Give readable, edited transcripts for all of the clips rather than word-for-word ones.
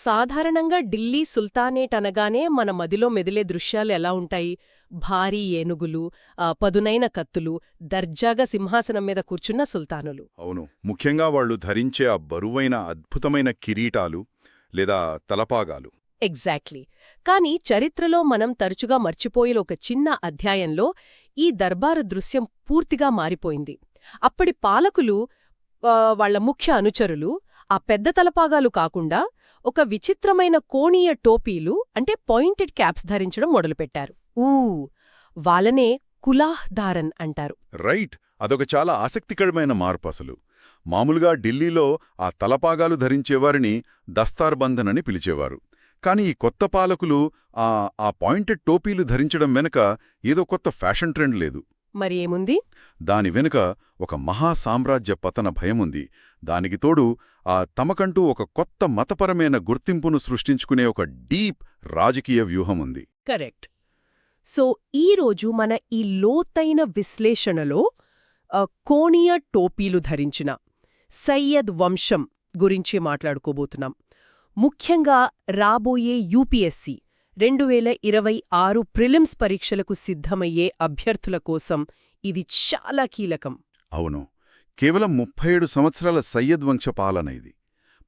సాధారణంగా ఢిల్లీ సుల్తానేట్ అనగానే మన మదిలో మెదిలే దృశ్యాలు ఎలా ఉంటాయి? భారీ ఏనుగులు, పదునైన కత్తులు, దర్జాగా సింహాసనం మీద కూర్చున్న సుల్తానులు. అవును, ముఖ్యంగా వాళ్ళు ధరించే ఆ బరువైన అద్భుతమైన కిరీటాలు లేదా తలపాగాలు. ఎగ్జాక్ట్లీ. కాని చరిత్రలో మనం తరచుగా మర్చిపోయే ఒక చిన్న అధ్యాయంలో ఈ దర్బారు దృశ్యం పూర్తిగా మారిపోయింది. అప్పటి పాలకులు, వాళ్ల ముఖ్య అనుచరులు ఆ పెద్ద తలపాగాలు కాకుండా ఒక విచిత్రమైన కోణీయ టోపీలు అంటే పాయింటెడ్ క్యాప్స్ ధరించడం మొదలుపెట్టారు. వాళ్ళనే కులాహ్ ధారన్ అంటారు. రైట్, అదొక చాలా ఆసక్తికరమైన మార్పు అసలు. మామూలుగా ఢిల్లీలో ఆ తలపాగాలు ధరించేవారిని దస్తార్బందన్ అని పిలిచేవారు. కాని ఈ కొత్త పాలకులు ఆ పాయింటెడ్ టోపీలు ధరించడం వెనుక ఏదో కొత్త ఫ్యాషన్ ట్రెండ్ లేదు. మరి ఏముంది? దాని వెనుక ఒక మహాసామ్రాజ్య పతన భయముంది. దానికి తోడు తమకంటూ ఒక కొత్త మతపరమైన గుర్తింపును సృష్టించుకునే ఒక డీప్ రాజకీయ వ్యూహముంది. కరెక్ట్. సో ఈరోజు మన ఈ లోతైన విశ్లేషణలో కోణీయ టోపీలు ధరించిన సయ్యద్ వంశం గురించి మాట్లాడుకోబోతున్నాం. ముఖ్యంగా రాబోయే యూపీఎస్సీ 2026 ప్రిలిమ్స్ పరీక్షలకు సిద్ధమయ్యే అభ్యర్థుల కోసం ఇది చాలా కీలకం. అవును, కేవలం 37 సంవత్సరాల సయ్యద్ వంశ పాలన ఇది.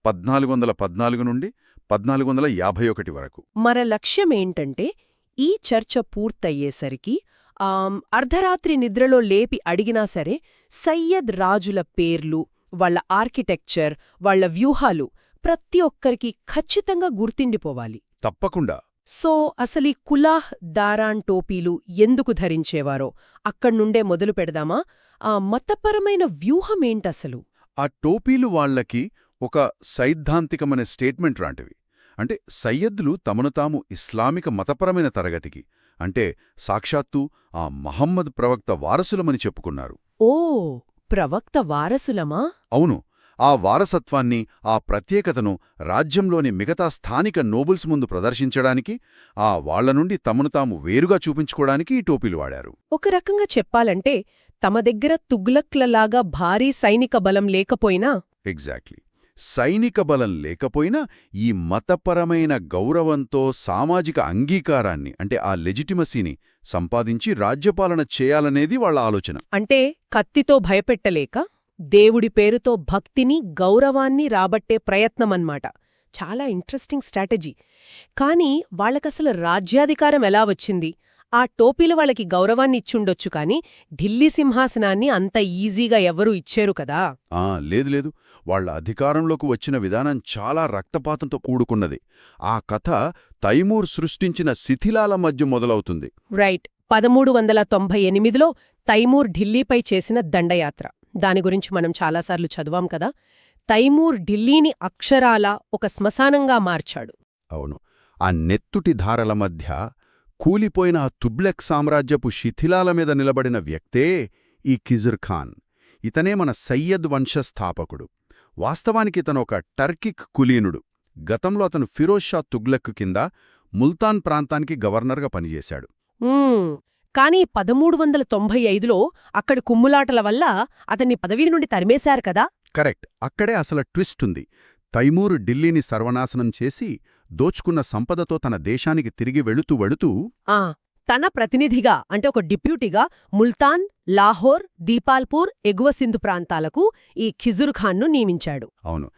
1414 నుండి 1451 వరకు. మన లక్ష్యమేంటంటే ఈ చర్చ పూర్తయ్యేసరికి అర్ధరాత్రి నిద్రలో లేపి అడిగినా సరే సయ్యద్ రాజుల పేర్లు, వాళ్ల ఆర్కిటెక్చర్, వాళ్ల వ్యూహాలు ప్రతి ఒక్కరికి ఖచ్చితంగా గుర్తిండిపోవాలి. తప్పకుండా. సో అసలీ కులాహ్ దారాన్ టోపీలు ఎందుకు ధరించేవారో అక్కడ్నుండే మొదలు పెడదామా? ఆ మతపరమైన వ్యూహమేంటసలు? ఆ టోపీలు వాళ్లకి ఒక సైద్ధాంతికమైన స్టేట్మెంట్ లాంటివి. అంటే సయ్యద్లు తమను తాము ఇస్లామిక మతపరమైన తరగతికి, అంటే సాక్షాత్తు ఆ మహమ్మద్ ప్రవక్త వారసులమని చెప్పుకున్నారు. ఓ, ప్రవక్త వారసులమా? అవును. ఆ వారసత్వాన్ని, ఆ ప్రత్యేకతను రాజ్యంలోని మిగతా స్థానిక నోబుల్స్ ముందు ప్రదర్శించడానికి, వాళ్ల నుండి తమను తాము వేరుగా చూపించుకోవడానికి ఈ టోపీలు వాడారు. ఒక రకంగా చెప్పాలంటే తమ దగ్గర తుగ్లక్లలాగా భారీ సైనిక బలం లేకపోయినా ఎగ్జాక్ట్లీ. సైనిక బలం లేకపోయినా ఈ మతపరమైన గౌరవంతో సామాజిక అంగీకారాన్ని, అంటే ఆ లెజిటిమసీని సంపాదించి రాజ్యపాలన చేయాలనేది వాళ్ల ఆలోచన. అంటే కత్తితో భయపెట్టలేక దేవుడి పేరుతో భక్తిని, గౌరవాన్ని రాబట్టే ప్రయత్నమన్మాట. చాలా ఇంట్రెస్టింగ్ స్ట్రాటజీ. కానీ వాళ్లకసలు రాజ్యాధికారం ఎలా వచ్చింది? ఆ టోపీలు వాళ్ళకి గౌరవాన్నిచ్చుండొచ్చు కాని ఢిల్లీ సింహాసనాన్ని అంత ఈజీగా ఎవరూ ఇచ్చేరు కదా. లేదు. వాళ్ల అధికారంలోకి వచ్చిన విధానం చాలా రక్తపాతంతో కూడుకున్నది. ఆ కథ తైమూర్ సృష్టించిన శిథిలాల మధ్య మొదలవుతుంది. రైట్. 1398లో తైమూర్ ఢిల్లీపై చేసిన దండయాత్ర. దాని గురించి మనం చాలాసార్లు చదివాం కదా. తైమూర్ ఢిల్లీని అక్షరాలా ఒక శ్మశానంగా మార్చాడు. అవును. ఆ నెత్తుటి ధారల మధ్య కూలిపోయిన ఆ తుగ్లక్ సామ్రాజ్యపు శిథిలాల మీద నిలబడిన వ్యక్తే ఈ ఖిజర్ ఖాన్. ఇతనే మన సయ్యద్ వంశస్థాపకుడు. వాస్తవానికి ఇతను ఒక టర్కిక్ కులీనుడు. గతంలో అతను ఫిరోజ్ షా తుగ్లక్ కింద ముల్తాన్ ప్రాంతానికి గవర్నర్గా పనిచేశాడు. కానీ 1395లో అక్కడి కుమ్ములాటల వల్ల అతన్ని పదవి నుండి తరిమేశారు కదా. కరెక్ట్. అక్కడే అసలు ట్విస్ట్ ఉంది. తైమూరు ఢిల్లీని సర్వనాశనం చేసి దోచుకున్న సంపదతో తన దేశానికి తిరిగి వెళుతూ తన ప్రతినిధిగా, అంటే ఒక డిప్యూటీగా ముల్తాన్, లాహోర్, దీపాల్పూర్, ఎగువ సింధు ప్రాంతాలకు ఈ ఖిజుర్ ఖాన్ను నియమించాడు. అవును.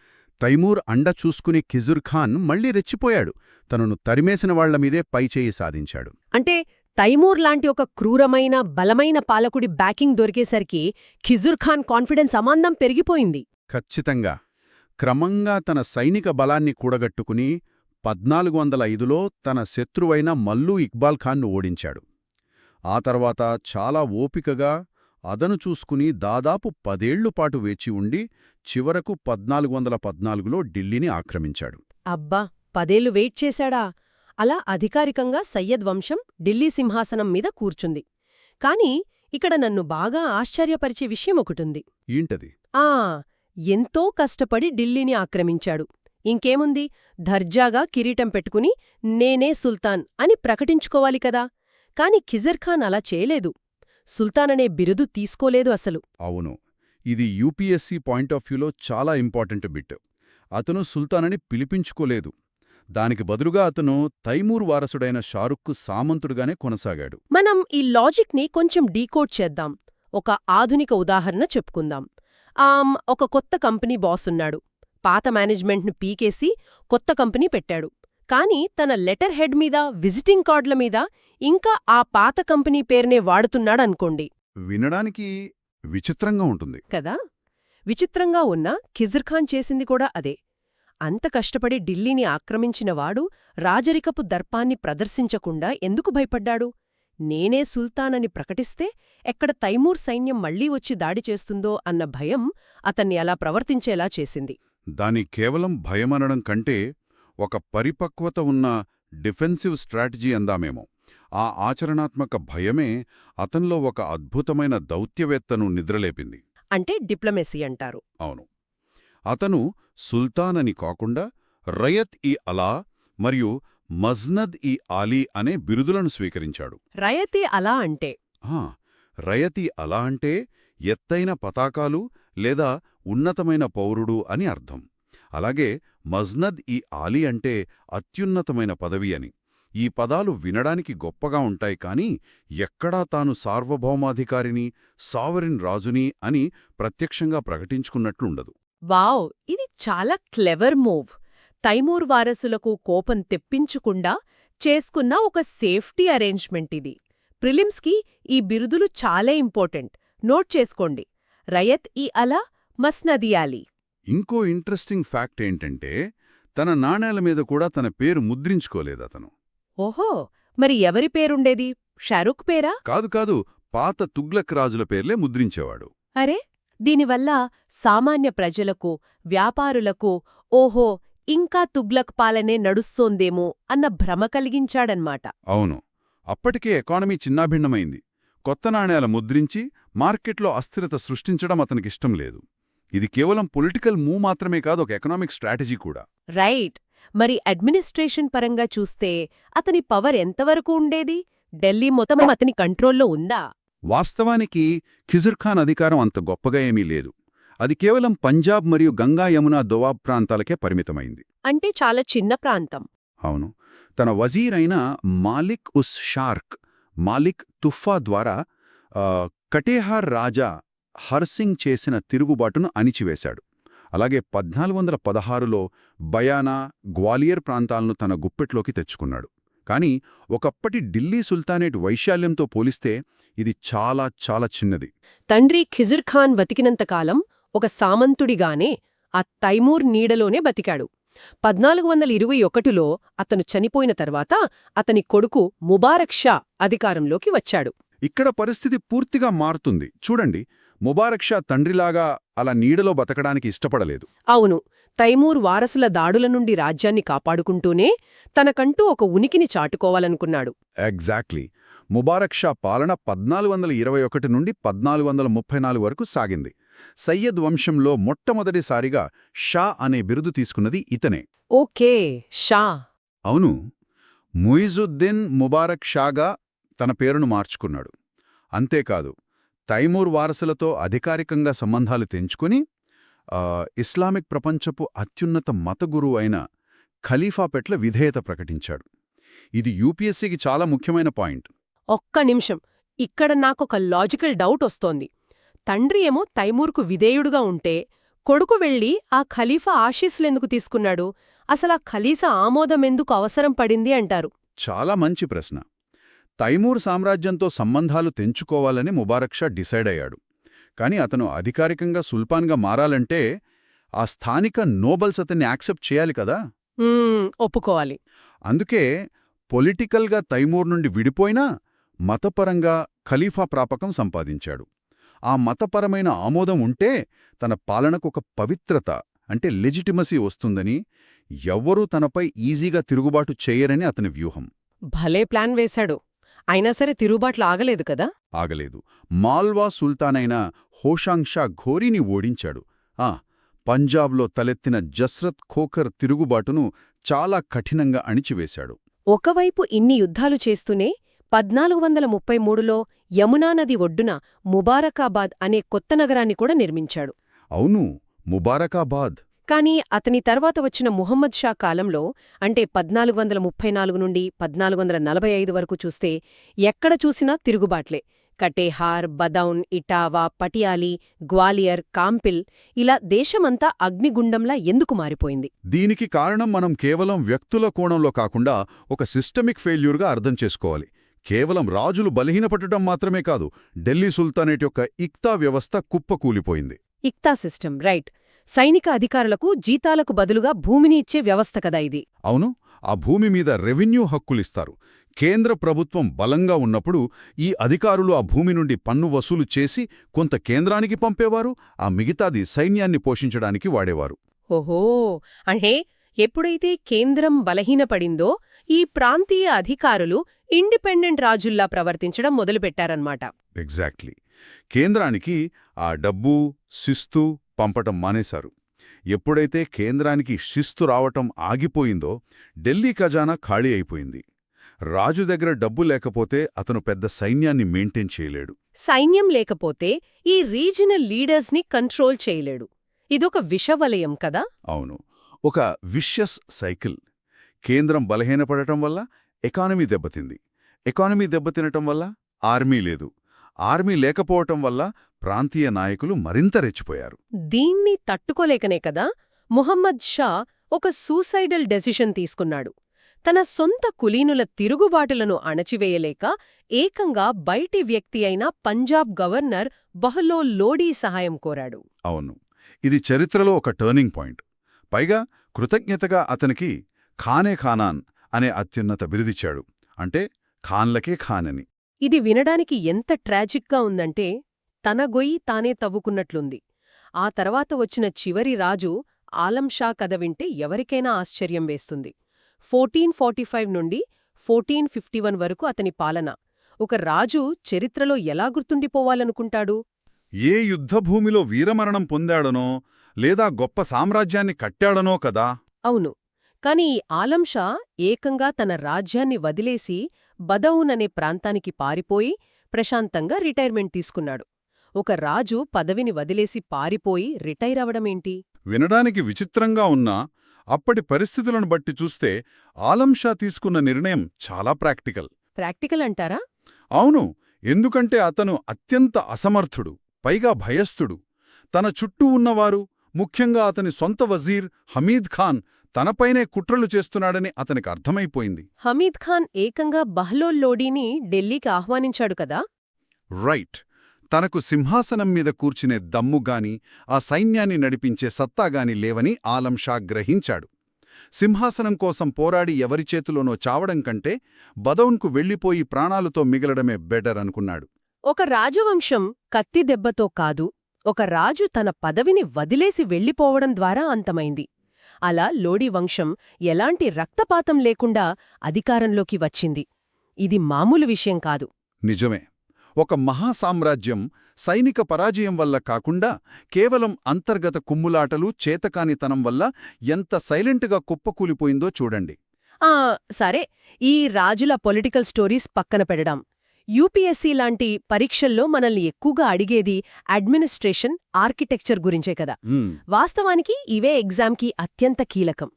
తైమూర్ అండ చూసుకుని ఖిజుర్ ఖాన్ మళ్లీ రెచ్చిపోయాడు. తనను తరిమేసిన వాళ్లమీదే పైచేయి సాధించాడు. అంటే తైమూర్ లాంటి ఒక క్రూరమైన, బలమైన పాలకుడి బ్యాకింగ్ దొరికేసరికి ఖిజుర్ ఖాన్ కాన్ఫిడెన్స్ అమాంతం పెరిగిపోయింది. ఖచ్చితంగా. క్రమంగా తన సైనిక బలాన్ని కూడగట్టుకుని 1405లో తన శత్రువైన మల్లూ ఇక్బాల్ ఖాన్ను ఓడించాడు. ఆ తర్వాత చాలా ఓపికగా అదను చూసుకుని దాదాపు 10 ఏళ్లుపాటు వేచి ఉండి చివరకు 1414లో ఢిల్లీని ఆక్రమించాడు. అబ్బా, 10 ఏళ్లు వెయిట్ చేశాడా? అలా అధికారికంగా సయ్యద్ వంశం ఢిల్లీ సింహాసనం మీద కూర్చుంది. కాని ఇక్కడ నన్ను బాగా ఆశ్చర్యపరిచే విషయం ఒకటుంది. ఏంటది? ఎంతో కష్టపడి ఢిల్లీని ఆక్రమించాడు. ఇంకేముంది, దర్జాగా కిరీటం పెట్టుకుని నేనే సుల్తాన్ అని ప్రకటించుకోవాలి కదా. కాని ఖిజర్ ఖాన్ అలా చేయలేదు. సుల్తాననే బిరుదు తీసుకోలేదు అసలు. అవును. ఇది యూపీఎస్సీ పాయింట్ ఆఫ్ వ్యూలో చాలా ఇంపార్టెంట్ బిట్. అతను సుల్తానని పిలిపించుకోలేదు. దానికి బదులుగా అతను తైమూర్ వారసుడైన షారుఖ్కు సామంతుడుగానే కొనసాగాడు. మనం ఈ లాజిక్ని కొంచెం డీకోడ్ చేద్దాం. ఒక ఆధునిక ఉదాహరణ చెప్పుకుందాం. ఒక కొత్త కంపెనీ బాసున్నాడు. పాత మేనేజ్మెంట్ను పీకేసి కొత్త కంపెనీ పెట్టాడు. కాని తన లెటర్ హెడ్ మీద, విజిటింగ్ కార్డుల మీద ఇంకా ఆ పాత కంపెనీ పేరునే వాడుతున్నాడనుకోండి. వినడానికి విచిత్రంగా ఉంటుంది కదా? విచిత్రంగా ఉన్నా ఖిజిర్ఖాన్ చేసింది కూడా అదే. అంత కష్టపడి ఢిల్లీని ఆక్రమించినవాడు రాజరికపు దర్పాన్ని ప్రదర్శించకుండా ఎందుకు భయపడ్డాడు? నేనే సుల్తానని ప్రకటిస్తే ఎక్కడ తైమూర్ సైన్యం మళ్లీ వచ్చి దాడి చేస్తుందో అన్న భయం అతన్ని అలా ప్రవర్తించేలా చేసింది. దాని కేవలం భయమనడం కంటే ఒక పరిపక్వత ఉన్న డిఫెన్సివ్ స్ట్రాటజీ అందామేమో. ఆ ఆచరణాత్మక భయమే అతన్లో ఒక అద్భుతమైన దౌత్యవేత్తను నిద్రలేపింది. అంటే డిప్లొమసీ అంటారు. అవును. అతను సుల్తానని కాకుండా రయత్-ఇ-అలా మరియు మజ్నద్-ఇ-ఆలీ అనే బిరుదులను స్వీకరించాడు. రయత్-ఇ-అలా అంటే రయత్-ఇ-అలా అంటే ఎత్తైన పతాకాలు లేదా ఉన్నతమైన పౌరుడు అని అర్థం. అలాగే మజ్నద్-ఇ-ఆలీ అంటే అత్యున్నతమైన పదవి అని. ఈ పదాలు వినడానికి గొప్పగా ఉంటాయి కానీ ఎక్కడా తాను సార్వభౌమాధికారిని, సావరిన్ రాజుని అని ప్రత్యక్షంగా ప్రకటించుకున్నట్లుండదు. వావ్! ఇది చాలా క్లెవర్ మూవ్. తైమూర్ వారసులకు కోపం తెప్పించకుండా చేసుకున్న ఒక సేఫ్టీ అరేంజ్మెంట్ ఇది. ప్రిలిమ్స్కి ఈ బిరుదులు చాలా ఇంపార్టెంట్. నోట్ చేసుకోండి. రయత్-ఇ-అలా, మస్నద్-ఇ-ఆలీ. ఇంకో ఇంట్రెస్టింగ్ ఫ్యాక్ట్ ఏంటంటే తన నాణేల మీద కూడా తన పేరు ముద్రించుకోలేదతను. ఓహో, మరి ఎవరి పేరుండేది? షారూఖ్ పేరా? కాదు, పాత తుగ్లక్ రాజుల పేర్లే ముద్రించేవాడు. అరే, దీనివల్ల సామాన్య ప్రజలకు, వ్యాపారులకు ఓహో ఇంకా తుగ్లక్ పాలనే నడుస్తోందేమో అన్న భ్రమ కలిగించాడన్మాట. అవును. అప్పటికే ఎకానమీ చిన్నాభిన్నమైంది. కొత్త నాణేల ముద్రించి మార్కెట్లో అస్థిరత సృష్టించడం అతనికిష్టం లేదు. ఇది కేవలం పొలిటికల్ మూవ్ మాత్రమే కాదు, ఒక ఎకనామిక్ స్ట్రాటజీ కూడా. రైట్. మరి అడ్మినిస్ట్రేషన్ పరంగా చూస్తే అతని పవర్ ఎంతవరకు ఉండేది? ఢిల్లీ మొత్తం అతని కంట్రోల్లో ఉందా? వాస్తవానికి ఖిజిర్ఖాన్ అధికారం అంత గొప్పగా ఏమీ లేదు. అది కేవలం పంజాబ్ మరియు గంగా యమునా దోవాబ్ ప్రాంతాలకే పరిమితమైంది. అంటే చాలా చిన్న ప్రాంతం. అవును. తన వజీరైన మాలిక్ ఉస్ షార్క్, మాలిక్ తుఫ్ఫా ద్వారా కటేహార్ రాజా హర్సింగ్ చేసిన తిరుగుబాటును అణిచివేశాడు. అలాగే 1416లో బయానా, గ్వాలియర్ ప్రాంతాలను తన గుప్పెట్లోకి తెచ్చుకున్నాడు. కానీ ఒకప్పటి ఢిల్లీ సుల్తానేట్ వైశాల్యంతో పోలిస్తే ఇది చాలా చాలా చిన్నది. తండ్రి ఖిజిర్ఖాన్ బతికినంతకాలం ఒక సామంతుడిగానే ఆ తైమూర్ నీడలోనే బతికాడు. 1421లో అతను చనిపోయిన తర్వాత అతని కొడుకు ముబారక్ షా అధికారంలోకి వచ్చాడు. ఇక్కడ పరిస్థితి పూర్తిగా మారుతుంది. చూడండి, ముబారక్ షా తండ్రిలాగా అలా నీడలో బతకడానికి ఇష్టపడలేదు. అవును. తైమూర్ వారసుల దాడుల నుండి రాజ్యాన్ని కాపాడుకుంటూనే తనకంటూ ఒక ఉనికిని చాటుకోవాలనుకున్నాడు. ఎగ్జాక్ట్లీ. ముబారక్ షా పాలన 1421 నుండి 1434 వరకు సాగింది. సయ్యద్ వంశంలో మొట్టమొదటిసారిగా షా అనే బిరుదు తీసుకున్నది ఇతనే. ఓకే, షా. అవును. ముయిజుద్దీన్ ముబారక్ షాగా తన పేరును మార్చుకున్నాడు. అంతేకాదు, తైమూర్ వారసులతో అధికారికంగా సంబంధాలు తెంచుకుని ఇస్లామిక్ ప్రపంచపు అత్యున్నత మత గురువు అయిన ఖలీఫా పట్ల విధేయత ప్రకటించాడు. ఇది యూపీఎస్సీకి చాలా ముఖ్యమైన పాయింట్. ఒక్క నిమిషం, ఇక్కడ నాకొక లాజికల్ డౌట్ వస్తోంది. తండ్రి ఏమో తైమూర్కు విధేయుడుగా ఉంటే కొడుకు వెళ్ళి ఆ ఖలీఫా ఆశీస్సులెందుకు తీసుకున్నాడు? అసలా ఖలీఫా ఆమోదమెందుకు అవసరం పడింది అంటారు? చాలా మంచి ప్రశ్న. తైమూర్ సామ్రాజ్యంతో సంబంధాలు తెంచుకోవాలని ముబారక్ షా డిసైడ్ అయ్యాడు. కాని అతను అధికారికంగా సుల్తాన్గా మారాలంటే ఆ స్థానిక నోబల్స్ అతన్ని యాక్సెప్ట్ చేయాలి కదా. ఒప్పుకోవాలి. అందుకే పొలిటికల్గా తైమూర్ నుండి విడిపోయినా మతపరంగా ఖలీఫా ప్రాపకం సంపాదించాడు. ఆ మతపరమైన ఆమోదం ఉంటే తన పాలనకు ఒక పవిత్రత, అంటే లెజిటిమసీ వస్తుందని, ఎవ్వరూ తనపై ఈజీగా తిరుగుబాటు చేయరని అతని వ్యూహం. భలే ప్లాన్ వేశాడు. అయినా సరే తిరుగుబాట్లు ఆగలేదు కదా? ఆగలేదు. మాల్వా సుల్తానైన హోషాంగ్ షా ఘోరీని ఓడించాడు. పంజాబ్లో తలెత్తిన జస్రత్ ఖోఖర్ తిరుగుబాటును చాలా కఠినంగా అణిచివేశాడు. ఒకవైపు ఇన్ని యుద్ధాలు చేస్తూనే 1433లో యమునా నది ఒడ్డున ముబారకాబాద్ అనే కొత్త నగరాన్ని కూడా నిర్మించాడు. అవును, ముబారకాబాద్. కానీ అతని తర్వాత వచ్చిన ముహమ్మద్ షా కాలంలో అంటే 1434 నుండి 1445 వరకు చూస్తే ఎక్కడ చూసినా తిరుగుబాట్లే. కటేహార్, బదౌన్, ఇటావా, పటియాలి, గ్వాలియర్, కాంపిల్ ఇలా దేశమంతా అగ్నిగుండంలా ఎందుకు మారిపోయింది? దీనికి కారణం మనం కేవలం వ్యక్తుల కోణంలో కాకుండా ఒక సిస్టమిక్ ఫెయిల్యూర్గా అర్థం చేసుకోవాలి. కేవలం రాజులు బలహీనపడటం మాత్రమే కాదు, ఢిల్లీ సుల్తానేట్ యొక్క ఇక్తా వ్యవస్థ కుప్పకూలిపోయింది. ఇక్తా సిస్టమ్, రైట్. సైనిక అధికారులకు జీతాలకు బదులుగా భూమిని ఇచ్చే వ్యవస్థ కదా ఇది. అవును, ఆ భూమి మీద రెవెన్యూ హక్కులిస్తారు. కేంద్ర ప్రభుత్వం బలంగా ఉన్నప్పుడు ఈ అధికారులు ఆ భూమి నుండి పన్ను వసూలు చేసి కొంత కేంద్రానికి పంపేవారు, ఆ మిగతాది సైన్యాన్ని పోషించడానికి వాడేవారు. ఓహో, అంటే ఎప్పుడైతే కేంద్రం బలహీనపడిందో ఈ ప్రాంతీయ అధికారులు ఇండిపెండెంట్ రాజుల్లా ప్రవర్తించడం మొదలుపెట్టారన్నమాట. ఎగ్జాక్ట్లీ. కేంద్రానికి ఆ డబ్బు, శిస్తు పంపటం మానేశారు. ఎప్పుడైతే కేంద్రానికి శిస్తు రావటం ఆగిపోయిందో ఢిల్లీ ఖజానా ఖాళీ అయిపోయింది. రాజు దగ్గర డబ్బు లేకపోతే అతను పెద్ద సైన్యాన్ని మెయింటైన్ చేయలేడు. సైన్యం లేకపోతే ఈ రీజనల్ లీడర్స్ని కంట్రోల్ చేయలేడు. ఇదొక విషవలయం కదా. అవును, ఒక విషస్ సైకిల్. కేంద్రం బలహీనపడటం వల్ల ఎకానమీ దెబ్బతింది. ఎకానమీ దెబ్బతినటం వల్ల ఆర్మీ లేదు. ఆర్మీ లేకపోవటం వల్ల ప్రాంతీయ నాయకులు మరింత రెచ్చిపోయారు. దీన్ని తట్టుకోలేకనే కదా ముహమ్మద్ షా ఒక సూసైడల్ డెసిషన్ తీసుకున్నాడు. తన సొంత కులీనుల తిరుగుబాటులను అణచివేయలేక ఏకంగా బయటి వ్యక్తి అయిన పంజాబ్ గవర్నర్ బహ్లోల్ లోడీ సహాయం కోరాడు. అవును, ఇది చరిత్రలో ఒక టర్నింగ్ పాయింట్. పైగా కృతజ్ఞతగా అతనికి ఖానే ఖానాన్ అనే అత్యున్నత బిరుదిచ్చాడు. అంటే ఖాన్లకే ఖానని. ఇది వినడానికి ఎంత ట్రాజిక్గా ఉందంటే తన గొయ్యి తానే తవ్వుకున్నట్లుంది. ఆ తర్వాత వచ్చిన చివరి రాజు ఆలం షా కథ వింటే ఎవరికైనా ఆశ్చర్యం వేస్తుంది. 1445 నుండి 1451 వరకు అతని పాలన. ఒక రాజు చరిత్రలో ఎలా గుర్తుండిపోవాలనుకుంటాడు? ఏ యుద్ధభూమిలో వీరమరణం పొందాడనో లేదా గొప్ప సామ్రాజ్యాన్ని కట్టాడనో కదా. అవును, కాని ఈ ఆలం షా ఏకంగా తన రాజ్యాన్ని వదిలేసి బదౌన్ అనే ప్రాంతానికి పారిపోయి ప్రశాంతంగా రిటైర్మెంట్ తీసుకున్నాడు. ఒక రాజు పదవిని వదిలేసి పారిపోయి రిటైర్ అవడమేంటి? వినడానికి విచిత్రంగా ఉన్నా అప్పటి పరిస్థితులను బట్టి చూస్తే ఆలం షా తీసుకున్న నిర్ణయం చాలా ప్రాక్టికల్. ప్రాక్టికల్ అంటారా? అవును, ఎందుకంటే అతను అత్యంత అసమర్థుడు, పైగా భయస్థుడు. తన చుట్టూ ఉన్నవారు, ముఖ్యంగా అతని సొంత వజీర్ హమీద్ ఖాన్ తనపైనే కుట్రలు చేస్తున్నాడని అతనికి అర్థమైపోయింది. హమీద్ ఖాన్ ఏకంగా బహ్లోల్ లోడీని ఢిల్లీకి ఆహ్వానించాడు కదా. రైట్. తనకు సింహాసనం మీద కూర్చునే దమ్ముగాని ఆ సైన్యాన్ని నడిపించే సత్తాగాని లేవని ఆలం షా గ్రహించాడు. సింహాసనం కోసం పోరాడి ఎవరి చేతిలోనో చావడం కంటే బదౌన్కు వెళ్లిపోయి ప్రాణాలతో మిగలడమే బెటర్ అనుకున్నాడు. ఒక రాజవంశం కత్తి దెబ్బతో కాదు, ఒక రాజు తన పదవిని వదిలేసి వెళ్లిపోవడం ద్వారా అంతమైంది. అలా లోడీ వంశం ఎలాంటి రక్తపాతం లేకుండా అధికారంలోకి వచ్చింది. ఇది మామూలు విషయం కాదు. నిజమే. ఒక మహాసామ్రాజ్యం సైనిక పరాజయం వల్ల కాకుండా కేవలం అంతర్గత కుమ్ములాటలు, చేతకానితనం వల్ల ఎంత సైలెంట్గా కుప్పకూలిపోయిందో చూడండి. సరే, ఈ రాజుల పొలిటికల్ స్టోరీస్ పక్కన పెడదాం. యూపీఎస్సీ లాంటి పరీక్షల్లో మనల్ని ఎక్కువగా అడిగేది అడ్మినిస్ట్రేషన్, ఆర్కిటెక్చర్ గురించే కదా. వాస్తవానికి ఇవే ఎగ్జామ్కి అత్యంత కీలకం.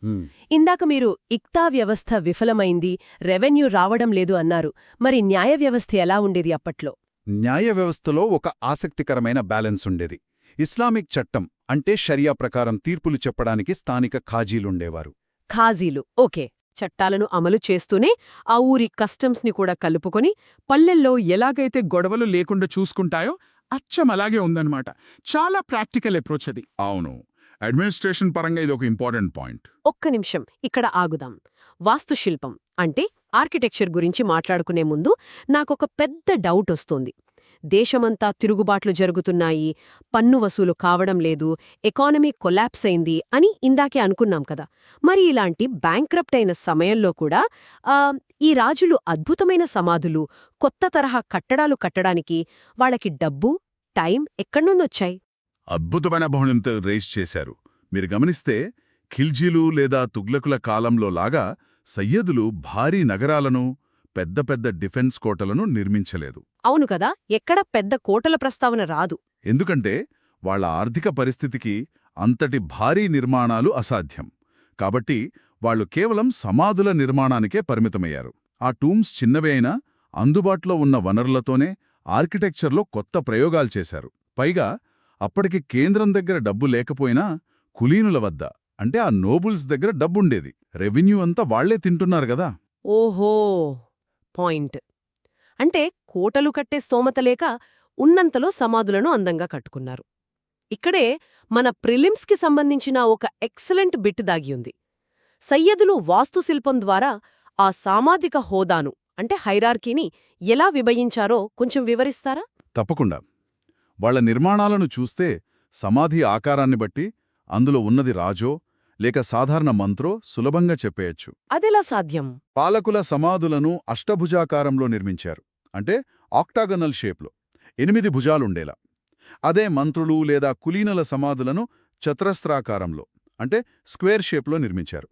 ఇందాక మీరు ఇక్తా వ్యవస్థ విఫలమైంది, రెవెన్యూ రావడం లేదు అన్నారు. మరి న్యాయ వ్యవస్థ ఎలా ఉండేది అప్పట్లో? న్యాయ వ్యవస్థలో ఒక ఆసక్తికరమైన బ్యాలెన్స్ ఉండేది. ఇస్లామిక్ చట్టం అంటే షరియా ప్రకారం తీర్పులు చెప్పడానికి స్థానిక ఖాజీలుండేవారు. ఖాజీలు, ఓకే. చట్టాలను అమలు చేస్తూనే ఆ ఊరి కస్టమ్స్ని కూడా కలుపుకొని పల్లెల్లో ఎలాగైతే గొడవలు లేకుండా చూసుకుంటాయో అచ్చం అలాగే ఉందన్నమాట. చాలా ప్రాక్టికల్ అప్రోచ్ అది. అవును, అడ్మినిస్ట్రేషన్ పరంగా ఇది ఒక ఇంపార్టెంట్ పాయింట్. ఒక్క నిమిషం ఇక్కడ ఆగుదాం. వాస్తుశిల్పం అంటే ఆర్కిటెక్చర్ గురించి మాట్లాడుకునే ముందు నాకొక పెద్ద డౌట్ వస్తోంది. దేశమంతా తిరుగుబాట్లు జరుగుతున్నాయి, పన్ను వసూలు కావడం లేదు, ఎకానమీ కొలాప్స్ అయింది అని ఇందాకే అనుకున్నాం కదా. మరి ఇలాంటి బ్యాంక్రప్ట్ అయిన సమయంలో కూడా ఈ రాజులు అద్భుతమైన సమాధులు, కొత్త తరహా కట్టడాలు కట్టడానికి వాళ్ళకి డబ్బు, టైం ఎక్కడ్నుందొచ్చాయి? అద్భుతమైన భవనంతో రేస్ చేశారు. మీరు గమనిస్తే ఖిల్జీలు లేదా తుగ్లకుల కాలంలో లాగా సయ్యదులు భారీ నగరాలను, పెద్ద పెద్ద డిఫెన్స్ కోటలను నిర్మించలేదు. అవును కదా, ఎక్కడ పెద్ద కోటల ప్రస్తావన రాదు. ఎందుకంటే వాళ్ల ఆర్థిక పరిస్థితికి అంతటి భారీ నిర్మాణాలు అసాధ్యం. కాబట్టి వాళ్ళు కేవలం సమాధుల నిర్మాణానికే పరిమితమయ్యారు. ఆ టూమ్స్ చిన్నవే అయినా అందుబాటులో ఉన్న వనరులతోనే ఆర్కిటెక్చర్లో కొత్త ప్రయోగాలు చేశారు. పైగా అప్పటికి కేంద్రం దగ్గర డబ్బు లేకపోయినా కులీనుల వద్ద, అంటే ఆ నోబుల్స్ దగ్గర డబ్బుండేది. రెవెన్యూ అంతా వాళ్లే తింటున్నారు గదా. ఓహో పాయింట్. అంటే కోటలు కట్టే స్తోమత లేక ఉన్నంతలో సమాధులను అందంగా కట్టుకున్నారు. ఇక్కడే మన ప్రిలిమ్స్కి సంబంధించిన ఒక ఎక్సలెంట్ బిట్ దాగి ఉంది. సయ్యదులు వాస్తుశిల్పం ద్వారా ఆ సామాజిక హోదాను అంటే హైరార్కీని ఎలా విభజించారో కొంచెం వివరిస్తారా? తప్పకుండా. వాళ్ల నిర్మాణాలను చూస్తే సమాధి ఆకారాన్ని బట్టి అందులో ఉన్నది రాజో లేక సాధారణ మంత్రో సులభంగా చెప్పేయచ్చు. అదెలా సాధ్యం? పాలకుల సమాధులను అష్టభుజాకారంలో నిర్మించారు. అంటే ఆక్టాగనల్ షేప్లో 8 భుజాలుండేలా. అదే మంత్రులు లేదా కులీనుల సమాధులను చతురస్రాకారంలో అంటే స్క్వేర్ షేప్లో నిర్మించారు.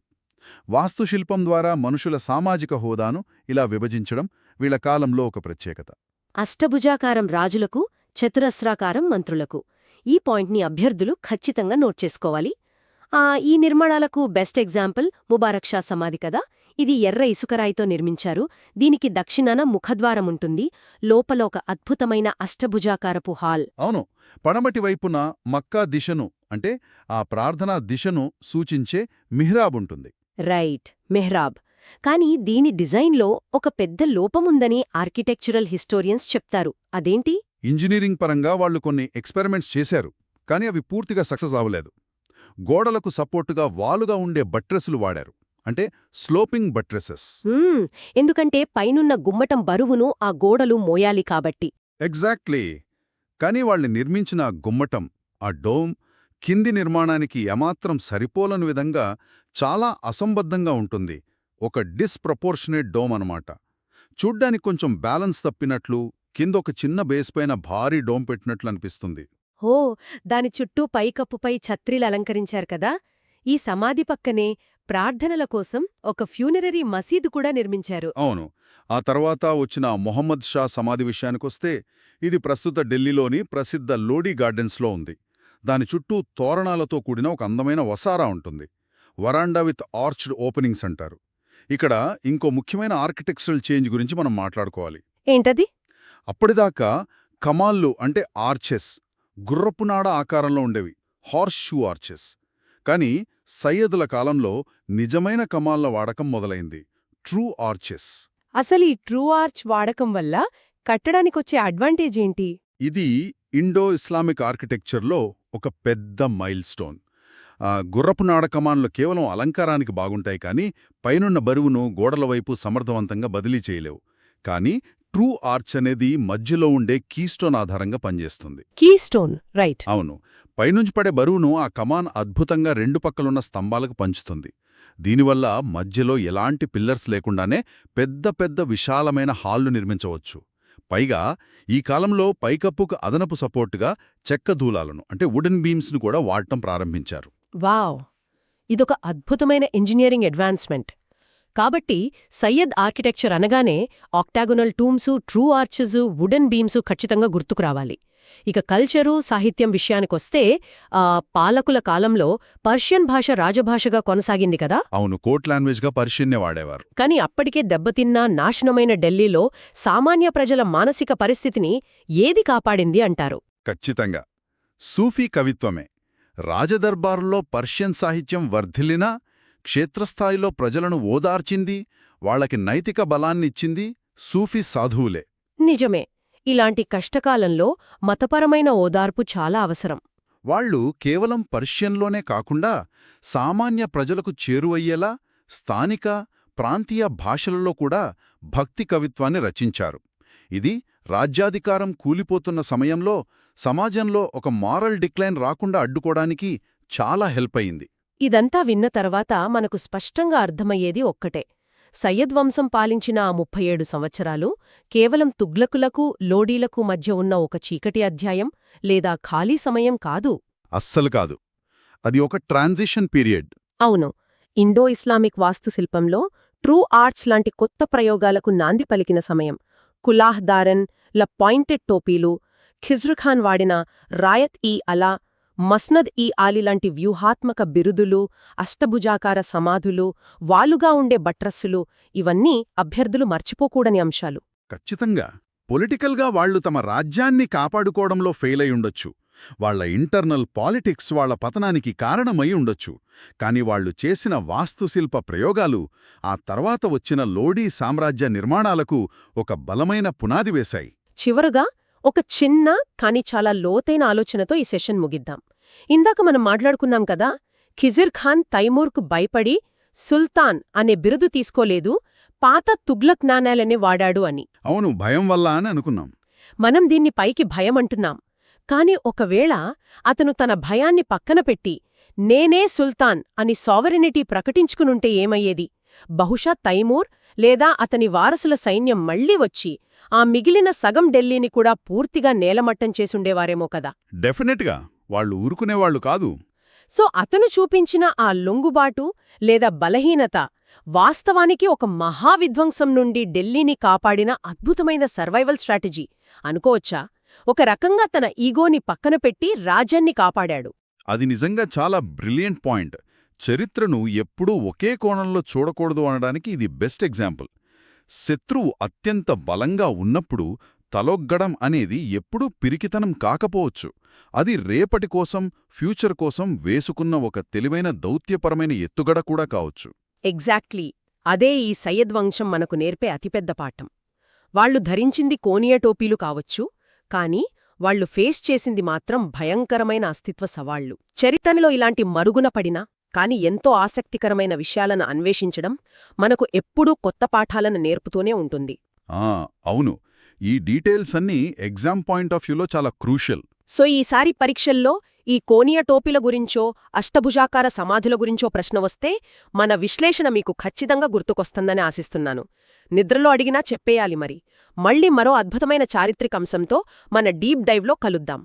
వాస్తుశిల్పం ద్వారా మనుషుల సామాజిక హోదాను ఇలా విభజించడం వీళ్ల కాలంలో ఒక ప్రత్యేకత. అష్టభుజాకారం రాజులకు, చతురస్రాకారం మంత్రులకు. ఈ పాయింట్ని అభ్యర్థులు ఖచ్చితంగా నోట్ చేసుకోవాలి. ఈ నిర్మాణాలకు బెస్ట్ ఎగ్జాంపుల్ ముబారక్ షా సమాధి కదా. ఇది ఎర్ర ఇసుకరాయితో నిర్మించారు. దీనికి దక్షిణాన ముఖద్వారముంటుంది. లోపల ఒక అద్భుతమైన అష్టభుజాకారపు హాల్. అవును, పడమటి వైపున మక్కా దిశను అంటే ఆ ప్రార్థనా దిశను సూచించే మిహ్రాబ్ ఉంటుంది. రైట్, మెహ్రాబ్. కానీ దీని డిజైన్లో ఒక పెద్ద లోపముందని ఆర్కిటెక్చరల్ హిస్టోరియన్స్ చెప్తారు. అదేంటి? ఇంజనీరింగ్ పరంగా వాళ్లు కొన్ని ఎక్స్పెరిమెంట్స్ చేశారు, కానీ అవి పూర్తిగా సక్సెస్ అవ్వలేదు. గోడలకు సపోర్టుగా వాలుగా ఉండే బట్రెస్లు వాడారు, అంటే స్లోపింగ్ బట్రెసెస్. ఎందుకంటే పైనున్న గుమ్మటం బరువును ఆ గోడలు మోయాలి కాబట్టి. ఎగ్జాక్ట్లీ. కానీ వాళ్ళు నిర్మించిన గుమ్మటం, ఆ డోమ్, కింది నిర్మాణానికి ఏమాత్రం సరిపోలని విధంగా చాలా అసంబద్ధంగా ఉంటుంది. ఒక డిస్ప్రపోర్షనేట్ డోమ్ అనమాట. చూడ్డానికి కొంచెం బ్యాలెన్స్ తప్పినట్లు, కిందొక చిన్న బేస్ పైన భారీ డోమ్ పెట్టినట్లు అనిపిస్తుంది. హో, దాని చుట్టూ పైకప్పుపై ఛత్రీలు అలంకరించారు కదా. ఈ సమాధి పక్కనే ప్రార్థనల కోసం ఒక ఫ్యూనరరీ మసీదు కూడా నిర్మించారు. అవును. ఆ తర్వాత వచ్చిన మొహమ్మద్ షా సమాధి విషయానికొస్తే ఇది ప్రస్తుత ఢిల్లీలోని ప్రసిద్ధ లోడీ గార్డెన్స్లో ఉంది. దాని చుట్టూ తోరణాలతో కూడిన ఒక అందమైన వసారా ఉంటుంది. వరాండా విత్ ఆర్చ్డ్ ఓపెనింగ్స్ అంటారు. ఇక్కడ ఇంకో ముఖ్యమైన ఆర్కిటెక్చరల్ చేంజ్ గురించి మనం మాట్లాడుకోవాలి. ఏంటది? అప్పటిదాకా కమాన్లు అంటే ఆర్చెస్ గుర్రపునాడ ఆకారంలో ఉండేవి, హార్స్ షూ ఆర్చెస్. కానీ సయ్యదుల కాలంలో నిజమైన కమాన్ల వాడకం మొదలైంది, ట్రూ ఆర్చెస్. అసలు ఈ ట్రూ ఆర్చ్ వాడకం వల్ల కట్టడానికొచ్చే అడ్వాంటేజ్ ఏంటి? ఇది ఇండో ఇస్లామిక్ ఆర్కిటెక్చర్లో ఒక పెద్ద మైల్ స్టోన్. గుర్రపునాడ కమాన్లు కేవలం అలంకారానికి బాగుంటాయి, కానీ పైనున్న బరువును గోడల వైపు సమర్థవంతంగా బదిలీ చేయలేవు. కానీ ట్రూ ఆర్చ్ అనేది మధ్యలో ఉండే కీస్టోన్ ఆధారంగా పనిచేస్తుంది. Keystone, right. అవును. పైనుంచి పడే బరువును ఆ కమాన్ అద్భుతంగా రెండు పక్కలున్న స్తంభాలకు పంచుతుంది. దీనివల్ల మధ్యలో ఎలాంటి పిల్లర్స్ లేకుండానే పెద్ద పెద్ద విశాలమైన హాల్లు నిర్మించవచ్చు. పైగా ఈ కాలంలో పైకప్పుకు అదనపు సపోర్టుగా చెక్క దూలాలను అంటే వుడెన్ బీమ్స్ను కూడా వాడటం ప్రారంభించారు. వావ్, ఇదొక అద్భుతమైన ఇంజనీరింగ్ అడ్వాన్స్మెంట్. కాబట్టి సయ్యద్ ఆర్కిటెక్చర్ అనగానే ఆక్టాగోనల్ టూమ్సు, ట్రూ ఆర్చెస్, వుడెన్ బీమ్సు ఖచ్చితంగా గుర్తుకు రావాలి. ఇక కల్చరు, సాహిత్యం విషయానికొస్తే పాలకుల కాలంలో పర్షియన్ భాష రాజభాషగా కొనసాగింది కదా. అవును, కోర్ట్ లాంగ్వేజ్గా పర్షియన్నే వాడేవారు. కాని అప్పటికే దెబ్బతిన్నా నాశనమైన ఢిల్లీలో సామాన్య ప్రజల మానసిక పరిస్థితిని ఏది కాపాడింది అంటారు? ఖచ్చితంగా సూఫీ కవిత్వమే. రాజదర్బారులో పర్షియన్ సాహిత్యం వర్ధిల్లినా క్షేత్రస్థాయిలో ప్రజలను ఓదార్చింది, వాళ్లకి నైతిక బలాన్నిచ్చింది సూఫీ సాధువులే. నిజమే. ఇలాంటి కష్టకాలంలో మతపరమైన ఓదార్పు చాలా అవసరం. వాళ్లు కేవలం పర్షియన్లోనే కాకుండా సామాన్య ప్రజలకు చేరువయ్యేలా స్థానిక, ప్రాంతీయ భాషలలో కూడా భక్తి కవిత్వాన్ని రచించారు. ఇది రాజ్యాధికారం కూలిపోతున్న సమయంలో సమాజంలో ఒక మారల్ డిక్లైన్ రాకుండా అడ్డుకోవడానికి చాలా హెల్ప్ అయింది. ఇదంతా విన్న తర్వాత మనకు స్పష్టంగా అర్థమయ్యేది ఒక్కటే: సయ్యద్ వంశం పాలించిన ఆ 37 సంవత్సరాలు కేవలం తుగ్లకులకు, లోడీలకు మధ్య ఉన్న ఒక చీకటి అధ్యాయం లేదా ఖాళీ సమయం కాదు. అస్సలు కాదు. అది ఒక ట్రాన్సిషన్ పీరియడ్. అవును. ఇండో ఇస్లామిక్ వాస్తుశిల్పంలో ట్రూ ఆర్ట్స్ లాంటి కొత్త ప్రయోగాలకు నాంది పలికిన సమయం. కులాహ్ దారన్, ల పాయింటెడ్ టోపీలు, ఖిజ్రుఖాన్ వాడిన రాయత్-ఈ అలా, మస్నద్-ఈ-ఆలి లాంటి వ్యూహాత్మక బిరుదులు, అష్టభుజాకార సమాధులు, వాలుగా ఉండే బట్రస్సులు ఇవన్నీ అభ్యర్థులు మర్చిపోకూడని అంశాలు. ఖచ్చితంగా పొలిటికల్గా వాళ్లు తమ రాజ్యాన్ని కాపాడుకోవడంలో ఫెయిల్ అయి ఉండొచ్చు. వాళ్ల ఇంటర్నల్ పాలిటిక్స్ వాళ్ల పతనానికి కారణమై ఉండొచ్చు. కాని వాళ్లు చేసిన వాస్తుశిల్ప ప్రయోగాలు ఆ తర్వాత వచ్చిన లోడీ సామ్రాజ్య నిర్మాణాలకు ఒక బలమైన పునాది వేశాయి. చివరగా ఒక చిన్న కాని చాలా లోతైన ఆలోచనతో ఈ సెషన్ ముగిద్దాం. ఇందాక మనం మాట్లాడుకున్నాం కదా, ఖిజిర్ ఖాన్ తైమూర్కు భయపడి సుల్తాన్ అనే బిరుదు తీసుకోలేదు, పాత తుగ్లక్ నాణేలనే వాడాడు అని. అవును, భయం వల్ల అని అనుకున్నాం. మనం దీన్ని పైకి భయమంటున్నాం. కాని ఒకవేళ అతను తన భయాన్ని పక్కన పెట్టి నేనే సుల్తాన్ అని సావరెనిటీ ప్రకటించుకునుంటే ఏమయ్యేది? బహుశా తైమూర్ లేదా అతని వారసుల సైన్యం మళ్లీ వచ్చి ఆ మిగిలిన సగం ఢిల్లీని కూడా పూర్తిగా నేలమట్టం చేసుండేవారేమో కదా. డెఫినెట్గా వాళ్లు ఊరుకునేవాళ్లు కాదు. సో అతను చూపించిన ఆ లొంగుబాటు లేదా బలహీనత వాస్తవానికి ఒక మహావిధ్వంసం నుండి ఢిల్లీని కాపాడిన అద్భుతమైన సర్వైవల్ స్ట్రాటజీ అనుకోవచ్చా? ఒక రకంగా తన ఈగోని పక్కన పెట్టి రాజ్యాన్ని కాపాడాడు. అది నిజంగా చాలా బ్రిలియంట్ పాయింట్. చరిత్రను ఎప్పుడూ ఒకే కోణంలో చూడకూడదు అనడానికి ఇది బెస్ట్ ఎగ్జాంపుల్. శత్రువు అత్యంత బలంగా ఉన్నప్పుడు తలొగ్గడం అనేది ఎప్పుడూ పిరికితనం కాకపోవచ్చు. అది రేపటి కోసం, ఫ్యూచర్ కోసం వేసుకున్న ఒక తెలివైన దౌత్యపరమైన ఎత్తుగడ కూడా కావచ్చు. ఎగ్జాక్ట్లీ. అదే ఈ సయ్యద్ వంశం మనకు నేర్పే అతిపెద్ద పాఠం. వాళ్లు ధరించింది కోనియా టోపీలు కావచ్చు, కాని వాళ్లు ఫేస్ చేసింది మాత్రం భయంకరమైన అస్తిత్వ సవాళ్లు. చరిత్రలో ఇలాంటి మరుగున పడిన కాని ఎంతో ఆసక్తికరమైన విషయాలను అన్వేషించడం మనకు ఎప్పుడూ కొత్త పాఠాలను నేర్పుతూనే ఉంటుంది. అవును, ఈ డీటెయిల్స్ అన్నీ ఎగ్జామ్ పాయింట్ ఆఫ్ వ్యూలో చాలా క్రూషియల్. సో ఈసారి పరీక్షల్లో ఈ కోనియా టోపీల గురించో అష్టభుజాకార సమాధుల గురించో ప్రశ్న వస్తే మన విశ్లేషణ మీకు ఖచ్చితంగా గుర్తుకొస్తుందని ఆశిస్తున్నాను. నిద్రలో అడిగినా చెప్పేయాలి మరి. మళ్ళీ మరో అద్భుతమైన చారిత్రక అంశంతో మన డీప్ డైవ్లో కలుద్దాం.